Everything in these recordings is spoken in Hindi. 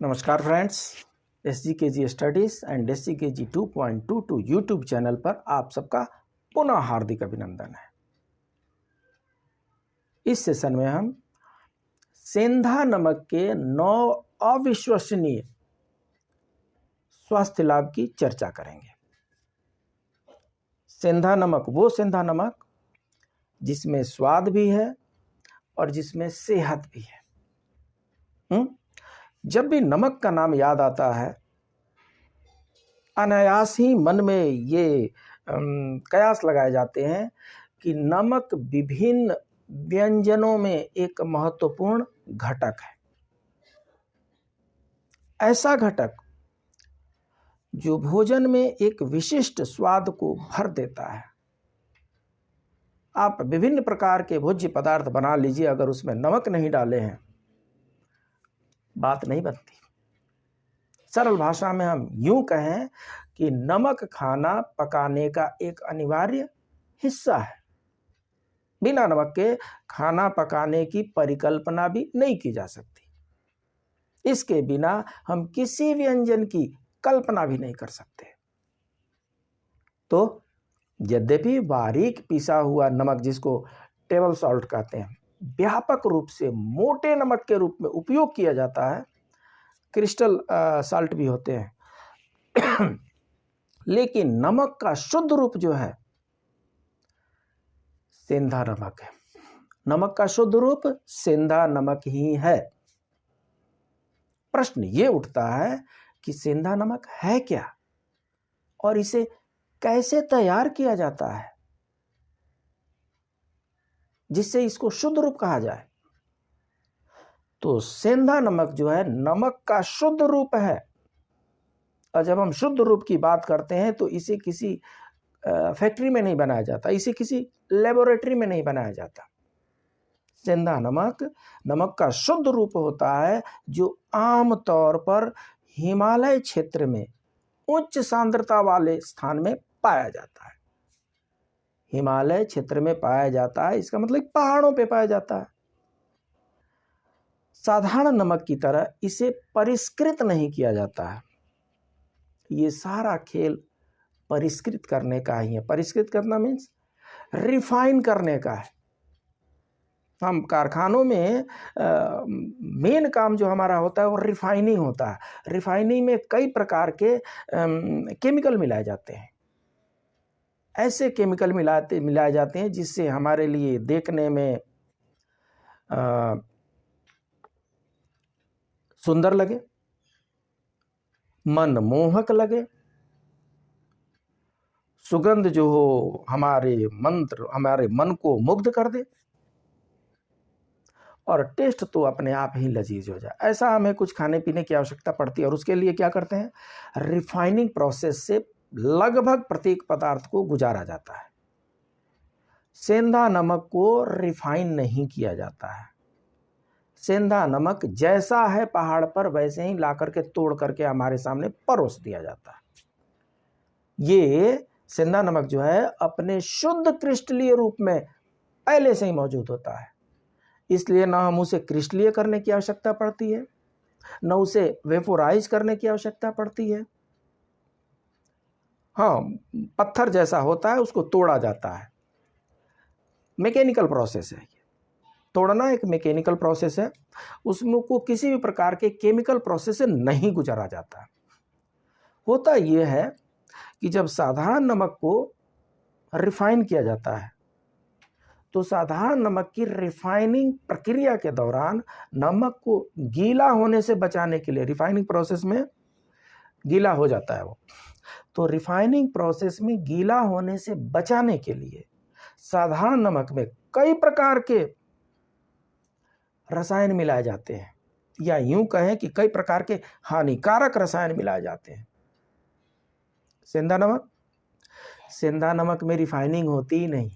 नमस्कार friends, SGKG studies and SGKG 2.22 YouTube channel पर आप सबका पुनः हार्दिक अभिनंदन है। इस सेशन में हम सेंधा नमक के 9 अविश्वसनीय स्वास्थ्य लाभ की चर्चा करेंगे। सेंधा नमक वो सेंधा नमक जिसमें स्वाद भी है और जिसमें सेहत भी है। जब भी नमक का नाम याद आता है, अनायास ही मन में ये कयास लगाए जाते हैं कि नमक विभिन्न व्यंजनों में एक महत्वपूर्ण घटक है। ऐसा घटक जो भोजन में एक विशिष्ट स्वाद को भर देता है। आप विभिन्न प्रकार के भोज्य पदार्थ बना लीजिए, अगर उसमें नमक नहीं डाले हैं, बात नहीं बनती। सरल भाषा में हम यूं कहें कि नमक खाना पकाने का एक अनिवार्य हिस्सा है। बिना नमक के खाना पकाने की परिकल्पना भी नहीं की जा सकती। इसके बिना हम किसी व्यंजन की कल्पना भी नहीं कर सकते। तो यद्यपि बारीक पिसा हुआ नमक, जिसको टेबल सॉल्ट कहते हैं, व्यापक रूप से मोटे नमक के रूप में उपयोग किया जाता है, क्रिस्टल साल्ट भी होते हैं, लेकिन नमक का शुद्ध रूप जो है सेंधा नमक है। नमक का शुद्ध रूप सेंधा नमक ही है। प्रश्न ये उठता है कि सेंधा नमक है क्या और इसे कैसे तैयार किया जाता है जिससे इसको शुद्ध रूप कहा जाए। तो सेंधा नमक जो है नमक का शुद्ध रूप है। और जब हम शुद्ध रूप की बात करते हैं तो इसे किसी फैक्ट्री में नहीं बनाया जाता, इसे किसी लेबोरेटरी में नहीं बनाया जाता। सेंधा नमक का शुद्ध रूप होता है जो आम तौर पर हिमालय क्षेत्र में उच्च सांद्रता वाले स्थान में पाया जाता है। हिमालय क्षेत्र में पाया जाता है, इसका मतलब पहाड़ों पे पाया जाता है। साधारण नमक की तरह इसे परिष्कृत नहीं किया जाता है। ये सारा खेल परिष्कृत करने का ही है। परिष्कृत करना मीन्स रिफाइन करने का है। हम कारखानों में मेन काम जो हमारा होता है वो रिफाइनिंग होता है। रिफाइनिंग में कई प्रकार के केमिकल मिलाए जाते हैं। ऐसे केमिकल मिलाए जाते हैं जिससे हमारे लिए देखने में सुंदर लगे, मनमोहक लगे, सुगंध जो हो हमारे मन को मुग्ध कर दे, और टेस्ट तो अपने आप ही लजीज हो जाए। ऐसा हमें कुछ खाने पीने की आवश्यकता पड़ती है और उसके लिए क्या करते हैं, रिफाइनिंग प्रोसेस से लगभग प्रत्येक पदार्थ को गुजारा जाता है। सेंधा नमक को रिफाइन नहीं किया जाता है। सेंधा नमक जैसा है पहाड़ पर वैसे ही ला करके तोड़ करके हमारे सामने परोस दिया जाता है। ये सेंधा नमक जो है अपने शुद्ध क्रिस्टलीय रूप में पहले से ही मौजूद होता है, इसलिए ना हम उसे क्रिस्टलीय करने की आवश्यकता पड़ती है, न उसे वेपोराइज करने की आवश्यकता पड़ती है। हाँ, पत्थर जैसा होता है उसको तोड़ा जाता है, मैकेनिकल प्रोसेस है। तोड़ना एक मैकेनिकल प्रोसेस है, उसमें को किसी भी प्रकार के केमिकल प्रोसेस से नहीं गुजारा जाता। होता यह है कि जब साधारण नमक को रिफाइन किया जाता है तो साधारण नमक की रिफाइनिंग प्रक्रिया के दौरान नमक को गीला होने से बचाने के लिए, रिफाइनिंग प्रोसेस में गीला हो जाता है वो, तो रिफाइनिंग प्रोसेस में गीला होने से बचाने के लिए साधारण नमक में कई प्रकार के रसायन मिलाए जाते हैं, या यूं कहें कि कई प्रकार के हानिकारक रसायन मिलाए जाते हैं। सेंधा नमक में रिफाइनिंग होती ही नहीं,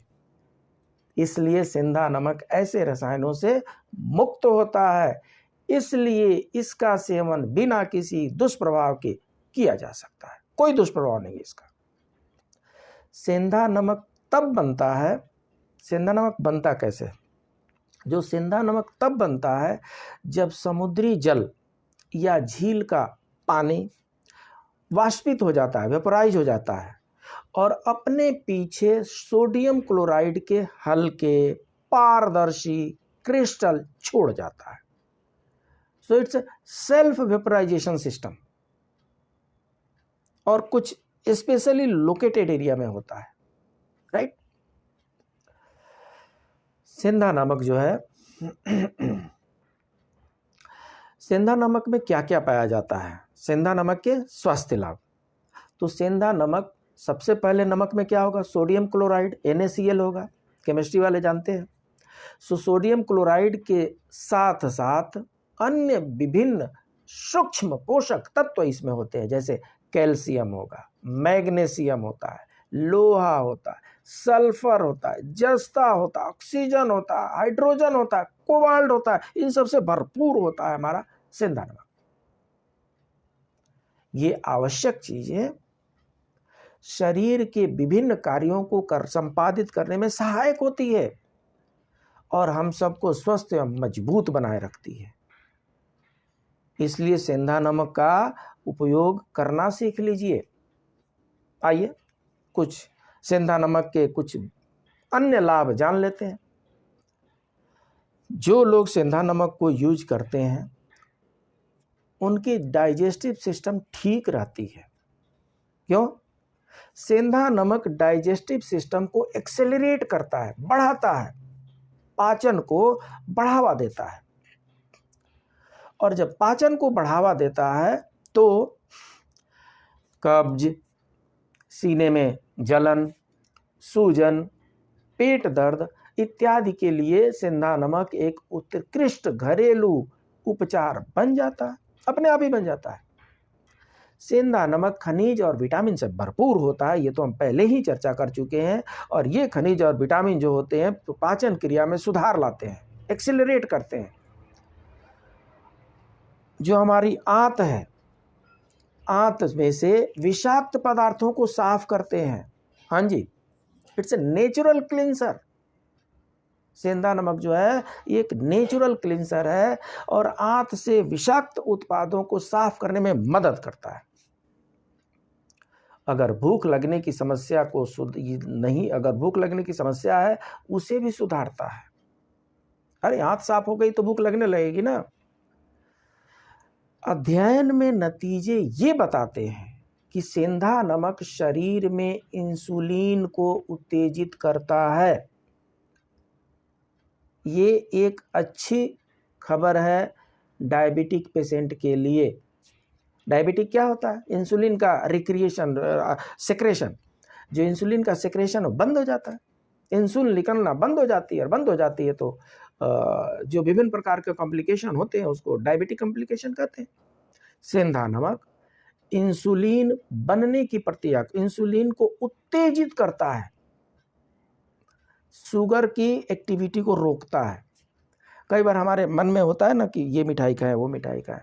इसलिए सेंधा नमक ऐसे रसायनों से मुक्त होता है। इसलिए इसका सेवन बिना किसी दुष्प्रभाव के किया जा सकता है, कोई दुष्प्रभाव नहीं इसका। सेंधा नमक तब बनता है, सेंधा नमक बनता कैसे? जो सेंधा नमक तब बनता है जब समुद्री जल या झील का पानी वाष्पित हो जाता है, वेपोराइज हो जाता है और अपने पीछे सोडियम क्लोराइड के हल्के पारदर्शी क्रिस्टल छोड़ जाता है। So it's self vaporisation system और कुछ स्पेशली लोकेटेड एरिया में होता है, राइट। सेंधा नमक जो है सेंधा नमक में क्या क्या पाया जाता है, सेंधा नमक के स्वास्थ्य लाभ। तो सेंधा नमक, सबसे पहले नमक में क्या होगा, सोडियम क्लोराइड NaCl होगा, केमिस्ट्री वाले जानते हैं। सो सोडियम क्लोराइड के साथ साथ अन्य विभिन्न सूक्ष्म पोषक तत्व इसमें होते हैं, जैसे कैल्शियम होगा, मैग्नीशियम होता है, लोहा होता है, सल्फर होता है, जस्ता होता है, ऑक्सीजन होता है, हाइड्रोजन होता है, कोबाल्ट होता है, इन सबसे भरपूर होता है हमारा सेंधा नमक। ये आवश्यक चीजें शरीर के विभिन्न कार्यों को संपादित करने में सहायक होती है और हम सबको स्वस्थ एवं मजबूत बनाए रखती है। इसलिए सेंधा नमक का उपयोग करना सीख लीजिए। आइए कुछ सेंधा नमक के कुछ अन्य लाभ जान लेते हैं। जो लोग सेंधा नमक को यूज करते हैं उनकी डाइजेस्टिव सिस्टम ठीक रहती है। क्यों? सेंधा नमक डाइजेस्टिव सिस्टम को एक्सेलरेट करता है, बढ़ाता है, पाचन को बढ़ावा देता है। और जब पाचन को बढ़ावा देता है तो कब्ज, सीने में जलन, सूजन, पेट दर्द इत्यादि के लिए सेंधा नमक एक उत्कृष्ट घरेलू उपचार बन जाता है, अपने आप ही बन जाता है। सेंधा नमक खनिज और विटामिन से भरपूर होता है, ये तो हम पहले ही चर्चा कर चुके हैं। और ये खनिज और विटामिन जो होते हैं तो पाचन क्रिया में सुधार लाते हैं, एक्सेलरेट करते हैं। जो हमारी आंत है, आंत में से विषाक्त पदार्थों को साफ करते हैं। हाँ जी, इट्स ए नेचुरल क्लींसर। सेंधा नमक जो है ये एक नेचुरल क्लींसर है और आंत से विषाक्त उत्पादों को साफ करने में मदद करता है। अगर भूख लगने की समस्या को अगर भूख लगने की समस्या है उसे भी सुधारता है। अरे आंत साफ हो गई तो भूख लगने लगेगी ना। अध्ययन में नतीजे ये बताते हैं कि सेंधा नमक शरीर में इंसुलिन को उत्तेजित करता है। ये एक अच्छी खबर है डायबिटिक पेशेंट के लिए। डायबिटिक क्या होता है? इंसुलिन का सेक्रेशन, जो इंसुलिन का सेक्रेशन बंद हो जाता है, इंसुलिन निकलना बंद हो जाती है, और बंद हो जाती है तो जो विभिन्न प्रकार के कॉम्प्लिकेशन होते हैं उसको डायबिटिक कॉम्प्लिकेशन कहते हैं। सेंधा नमक इंसुलिन बनने की प्रक्रिया, इंसुलिन को उत्तेजित करता है, शुगर की एक्टिविटी को रोकता है। कई बार हमारे मन में होता है ना कि ये मिठाई खाएं, वो मिठाई खाएं।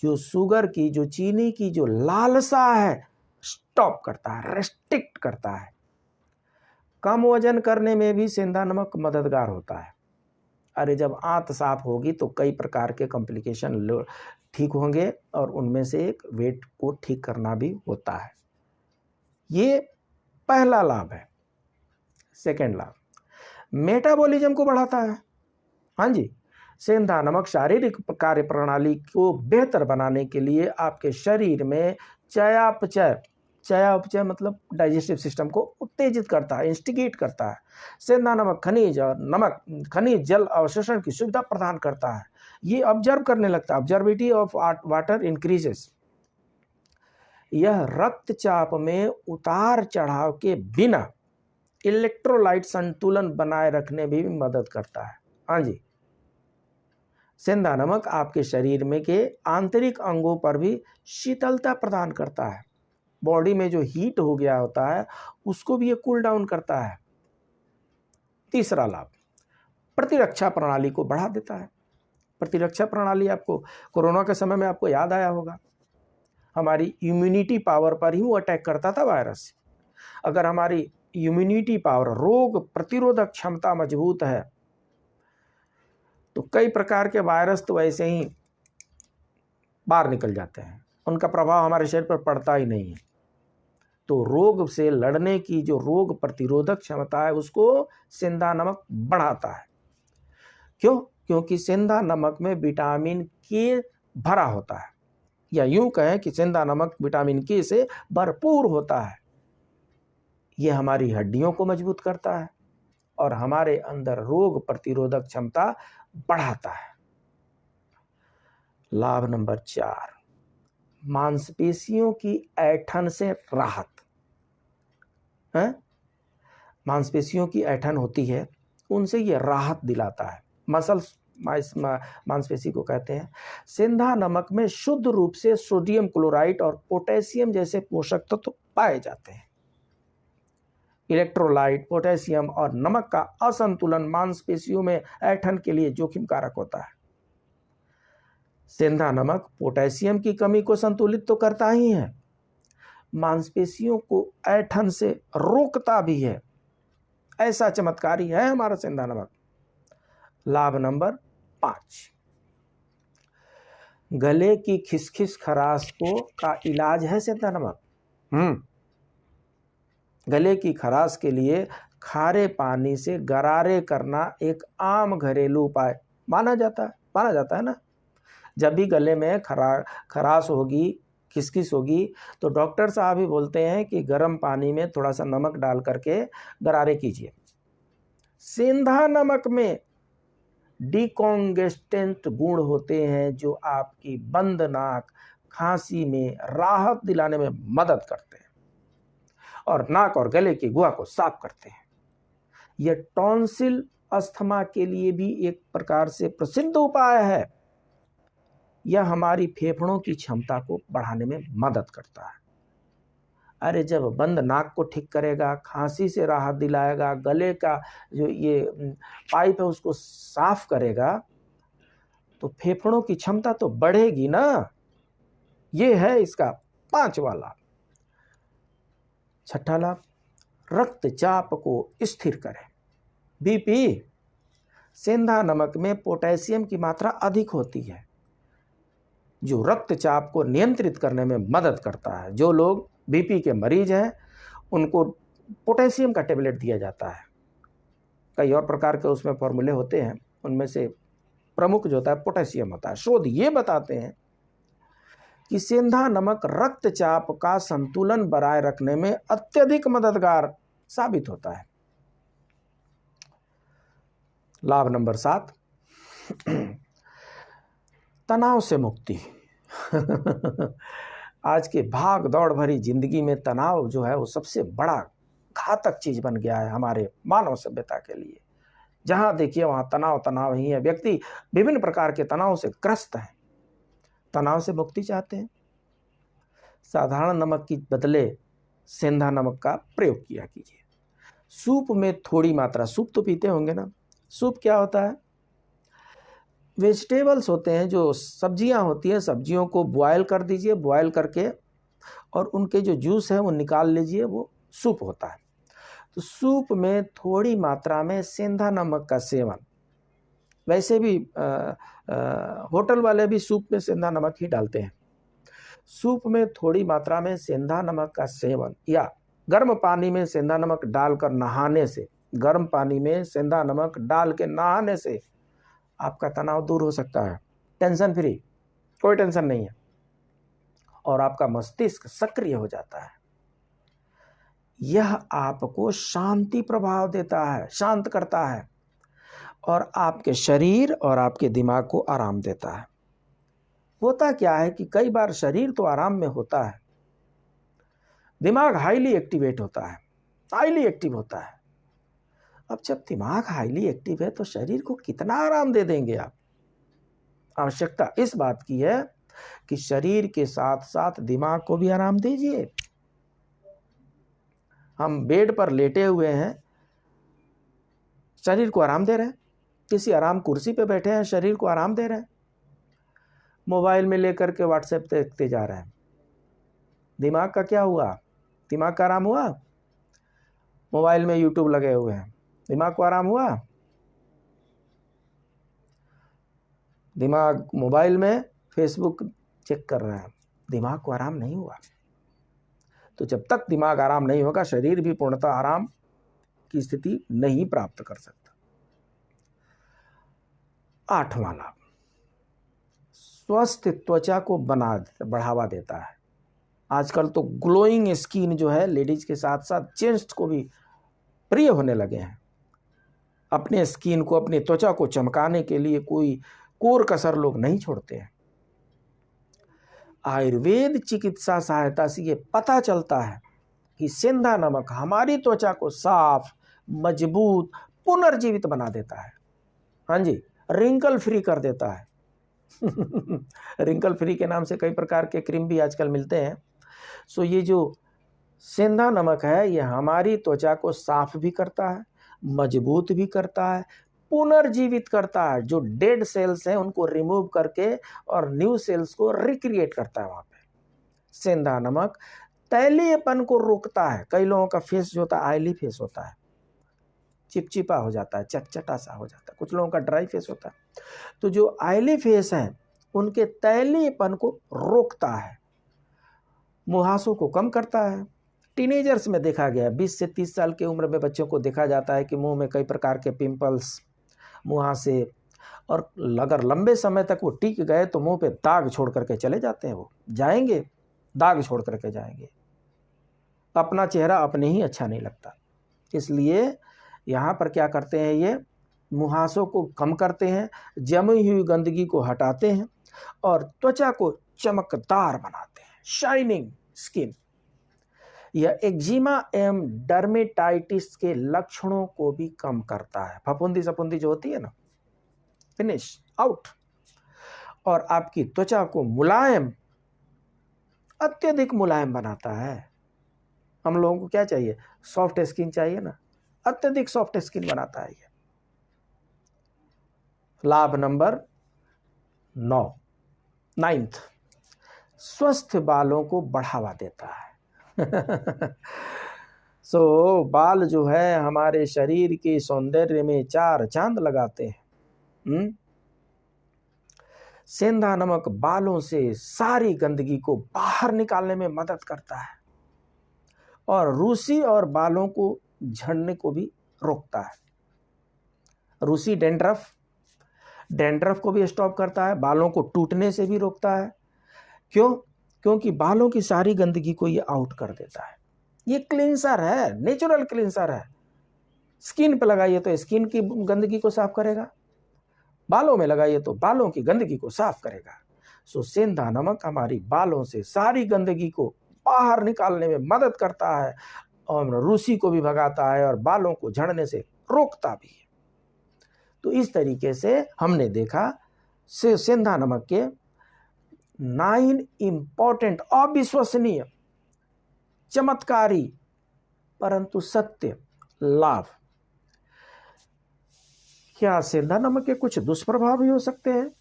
जो शुगर की, जो चीनी की जो लालसा है स्टॉप करता है, रेस्ट्रिक्ट करता है। कम वजन करने में भी सेंधा नमक मददगार होता है। अरे जब आंत साफ होगी तो कई प्रकार के कॉम्प्लिकेशन ठीक होंगे और उनमें से एक वेट को ठीक करना भी होता है। ये पहला लाभ है। सेकेंड लाभ, मेटाबॉलिज्म को बढ़ाता है। हाँ जी, सेंधा नमक शारीरिक कार्य प्रणाली को बेहतर बनाने के लिए आपके शरीर में चयापचय मतलब डाइजेस्टिव सिस्टम को उत्तेजित करता है, इंस्टिगेट करता है। सेंधा नमक खनिज जल अवशोषण की सुविधा प्रदान करता है। ये ऑब्जर्व करने लगता है, ऑब्जर्विटी ऑफ वाटर इंक्रीजेस। यह रक्तचाप में उतार चढ़ाव के बिना इलेक्ट्रोलाइट संतुलन बनाए रखने में भी मदद करता है। हाँ जी, सेंधा नमक आपके शरीर में के आंतरिक अंगों पर भी शीतलता प्रदान करता है। बॉडी में जो हीट हो गया होता है उसको भी ये कूल डाउन करता है। तीसरा लाभ, प्रतिरक्षा प्रणाली को बढ़ा देता है। प्रतिरक्षा प्रणाली आपको कोरोना के समय में आपको याद आया होगा, हमारी इम्यूनिटी पावर पर ही वो अटैक करता था वायरस। अगर हमारी इम्यूनिटी पावर, रोग प्रतिरोधक क्षमता मजबूत है तो कई प्रकार के वायरस तो ऐसे ही बाहर निकल जाते हैं, उनका प्रभाव हमारे शरीर पर पड़ता ही नहीं है। तो रोग से लड़ने की जो रोग प्रतिरोधक क्षमता है उसको सेंधा नमक बढ़ाता है। क्यों? क्योंकि सेंधा नमक में विटामिन के भरा होता है, या यूं कहें कि सेंधा नमक विटामिन के से भरपूर होता है। यह हमारी हड्डियों को मजबूत करता है और हमारे अंदर रोग प्रतिरोधक क्षमता बढ़ाता है। लाभ नंबर 4, मांसपेशियों की ऐंठन से राहत है। मांसपेशियों की ऐंठन होती है, उनसे यह राहत दिलाता है। मसल्स मांसपेशी को कहते हैं। सेंधा नमक में शुद्ध रूप से सोडियम क्लोराइड और पोटेशियम जैसे पोषक तत्व पाए जाते हैं। इलेक्ट्रोलाइट, पोटेशियम और नमक का असंतुलन मांसपेशियों में ऐंठन के लिए जोखिम कारक होता है। सेंधा नमक पोटेशियम की कमी को संतुलित तो करता ही है, मांसपेशियों को ऐंठन से रोकता भी है। ऐसा चमत्कारी है हमारा सेंधा नमक। लाभ नंबर 5, गले की खिसखिस खराश को का इलाज है सेंधा नमक। गले की खराश के लिए खारे पानी से गरारे करना एक आम घरेलू उपाय माना जाता है ना। जब भी गले में खराश होगी, खिसखिस होगी, तो डॉक्टर साहब ही बोलते हैं कि गर्म पानी में थोड़ा सा नमक डाल करके गरारे कीजिए। सेंधा नमक में डिकॉन्गेस्टेंट गुण होते हैं जो आपकी बंद नाक, खांसी में राहत दिलाने में मदद करते हैं और नाक और गले की गुहा को साफ करते हैं। यह टॉन्सिल अस्थमा के लिए भी एक प्रकार से प्रसिद्ध उपाय है। यह हमारी फेफड़ों की क्षमता को बढ़ाने में मदद करता है। अरे जब बंद नाक को ठीक करेगा, खांसी से राहत दिलाएगा, गले का जो ये पाइप है उसको साफ करेगा, तो फेफड़ों की क्षमता तो बढ़ेगी ना। ये है इसका 5वां लाभ। 6ठा लाभ, रक्तचाप को स्थिर करें। बीपी, सेंधा नमक में पोटेशियम की मात्रा अधिक होती है जो रक्तचाप को नियंत्रित करने में मदद करता है। जो लोग बीपी के मरीज हैं उनको पोटेशियम का टेबलेट दिया जाता है। कई और प्रकार के उसमें फॉर्मूले होते हैं, उनमें से प्रमुख जो होता है पोटेशियम होता है। शोध ये बताते हैं कि सेंधा नमक रक्तचाप का संतुलन बनाए रखने में अत्यधिक मददगार साबित होता है। लाभ नंबर 7, तनाव से मुक्ति। आज के भाग दौड़ भरी जिंदगी में तनाव जो है वो सबसे बड़ा घातक चीज बन गया है हमारे मानव सभ्यता के लिए। जहां देखिए वहां तनाव ही है। व्यक्ति विभिन्न प्रकार के तनाव से ग्रस्त है, तनाव से मुक्ति चाहते हैं। साधारण नमक की बदले सेंधा नमक का प्रयोग किया कीजिए। सूप में थोड़ी मात्रा, सूप तो पीते होंगे ना। सूप क्या होता है? वेजिटेबल्स होते हैं, जो सब्जियां होती हैं, सब्जियों को बॉयल कर दीजिए, बॉयल करके और उनके जो जूस है वो निकाल लीजिए, वो सूप होता है। तो सूप में थोड़ी मात्रा में सेंधा नमक का सेवन, वैसे भी होटल वाले भी सूप में सेंधा नमक ही डालते हैं। सूप में थोड़ी मात्रा में सेंधा नमक का सेवन या गर्म पानी में सेंधा नमक डालकर नहाने से, गर्म पानी में सेंधा नमक डाल के नहाने से आपका तनाव दूर हो सकता है। टेंशन फ्री, कोई टेंशन नहीं है, और आपका मस्तिष्क सक्रिय हो जाता है। यह आपको शांति प्रभाव देता है, शांत करता है और आपके शरीर और आपके दिमाग को आराम देता है। होता क्या है कि कई बार शरीर तो आराम में होता है, दिमाग हाईली एक्टिवेट होता है, हाईली एक्टिव होता है। अब जब दिमाग हाईली एक्टिव है तो शरीर को कितना आराम दे देंगे आप? आवश्यकता इस बात की है कि शरीर के साथ साथ दिमाग को भी आराम दीजिए। हम बेड पर लेटे हुए हैं, शरीर को आराम दे रहे हैं। किसी आराम कुर्सी पे बैठे हैं, शरीर को आराम दे रहे हैं। मोबाइल में लेकर के व्हाट्सएप देखते जा रहे हैं, दिमाग का क्या हुआ? दिमाग का आराम हुआ? मोबाइल में यूट्यूब लगे हुए हैं, दिमाग को आराम हुआ? दिमाग मोबाइल में फेसबुक चेक कर रहे हैं, दिमाग को आराम नहीं हुआ। तो जब तक दिमाग आराम नहीं होगा, शरीर भी पूर्णतः आराम की स्थिति नहीं प्राप्त कर सकता। 8वां लाभ, स्वस्थ त्वचा को बढ़ावा देता है। आजकल तो ग्लोइंग स्किन जो है लेडीज के साथ साथ जेंट्स को भी प्रिय होने लगे हैं। अपने स्किन को, अपनी त्वचा को चमकाने के लिए कोई कोर कसर लोग नहीं छोड़ते हैं। आयुर्वेद चिकित्सा सहायता से ये पता चलता है कि सेंधा नमक हमारी त्वचा को साफ, मजबूत, पुनर्जीवित बना देता है। हाँ जी, रिंकल फ्री कर देता है। रिंकल फ्री के नाम से कई प्रकार के क्रीम भी आजकल मिलते हैं। सो ये जो सेंधा नमक है ये हमारी त्वचा को साफ भी करता है, मजबूत भी करता है, पुनर्जीवित करता है। जो डेड सेल्स हैं उनको रिमूव करके और न्यू सेल्स को रिक्रिएट करता है वहाँ पे। सेंधा नमक तैलीयपन को रोकता है। कई लोगों का फेस जो होता है ऑयली फेस होता है, चिपचिपा हो जाता है, चटचटा सा हो जाता है। कुछ लोगों का ड्राई फेस होता है। तो जो ऑयली फेस हैं उनके तैलीयपन को रोकता है, मुहासों को कम करता है। टीनेजर्स में देखा गया, 20 से 30 साल की उम्र में बच्चों को देखा जाता है कि मुंह में कई प्रकार के पिंपल्स, मुहासे, और अगर लंबे समय तक वो टिक गए तो मुंह पे दाग छोड़ करके चले जाते हैं। वो जाएंगे, दाग छोड़ करके जाएंगे। अपना चेहरा अपने ही अच्छा नहीं लगता। इसलिए यहाँ पर क्या करते हैं, ये मुहासों को कम करते हैं, जमी हुई गंदगी को हटाते हैं और त्वचा को चमकदार बनाते हैं, शाइनिंग स्किन। यह एक्जिमा एवं डर्मेटाइटिस के लक्षणों को भी कम करता है। फफूंदी सफूंदी जो होती है ना, फिनिश आउट। और आपकी त्वचा को मुलायम, अत्यधिक मुलायम बनाता है। हम लोगों को क्या चाहिए, सॉफ्ट स्किन चाहिए ना, अत्यधिक सॉफ्ट स्किन बनाता है ये। लाभ नंबर 9, स्वस्थ बालों को बढ़ावा देता है। बाल जो है हमारे शरीर के सौंदर्य में 4 चांद लगाते हैं। सेंधा नमक बालों से सारी गंदगी को बाहर निकालने में मदद करता है और रूसी और बालों को झड़ने को भी रोकता है। रूसी डैंड्रफ को भी स्टॉप करता है, बालों को टूटने से भी रोकता है। क्यों? क्योंकि बालों की सारी गंदगी को ये आउट कर देता है। ये क्लींसर है, नेचुरल क्लींसर है। स्किन पे लगाइए तो स्किन की गंदगी को साफ करेगा, बालों में लगाइए तो बालों की गंदगी को साफ करेगा। सेंधा नमक हमारी बालों से सारी गंदगी को बाहर निकालने में मदद करता है और रूसी को भी भगाता है और बालों को झड़ने से रोकता भी है। तो इस तरीके से हमने देखा सेंधा नमक के 9 इंपॉर्टेंट, अविश्वसनीय, चमत्कारी परंतु सत्य लाभ। क्या सेंधा नमक के कुछ दुष्प्रभाव भी हो सकते हैं?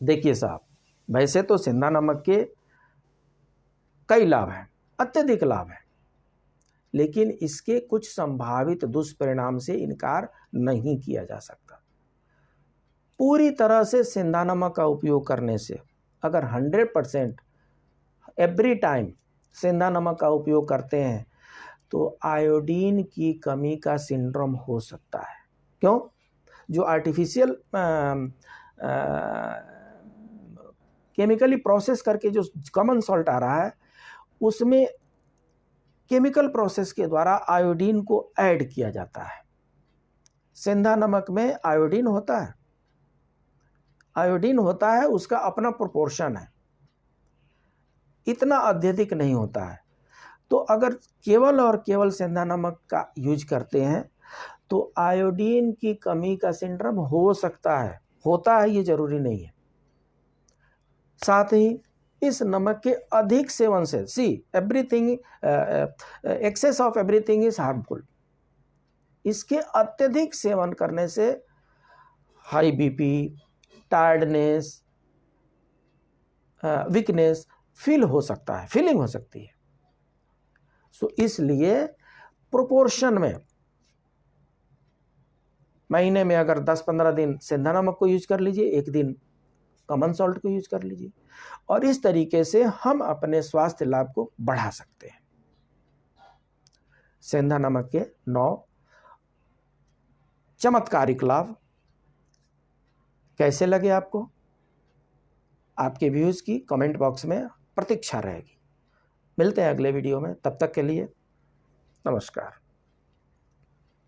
देखिए साहब, वैसे तो सेंधा नमक के कई लाभ हैं, अत्यधिक लाभ हैं, लेकिन इसके कुछ संभावित दुष्परिणाम से इनकार नहीं किया जा सकता। पूरी तरह से सेंधा नमक का उपयोग करने से, अगर 100% एवरी टाइम सेंधा नमक का उपयोग करते हैं तो आयोडीन की कमी का सिंड्रोम हो सकता है। क्यों? जो आर्टिफिशियल केमिकली प्रोसेस करके जो कॉमन सॉल्ट आ रहा है उसमें केमिकल प्रोसेस के द्वारा आयोडीन को ऐड किया जाता है। सेंधा नमक में आयोडीन होता है, उसका अपना प्रोपोर्शन है, इतना अत्यधिक नहीं होता है। तो अगर केवल और केवल सेंधा नमक का यूज करते हैं तो आयोडीन की कमी का सिंड्रोम हो सकता है, होता है, ये जरूरी नहीं है। साथ ही इस नमक के अधिक सेवन से excess of everything is harmful. इसके अत्यधिक सेवन करने से high BP, tiredness, weakness feeling हो सकती है। इसलिए प्रोपोर्शन में, महीने में अगर 10-15 दिन सेंधा नमक को यूज कर लीजिए, 1 दिन कॉमन सॉल्ट को यूज कर लीजिए, और इस तरीके से हम अपने स्वास्थ्य लाभ को बढ़ा सकते हैं। सेंधा नमक के 9 चमत्कारिक लाभ कैसे लगे आपको? आपके व्यूज की कमेंट बॉक्स में प्रतीक्षा रहेगी। मिलते हैं अगले वीडियो में, तब तक के लिए नमस्कार।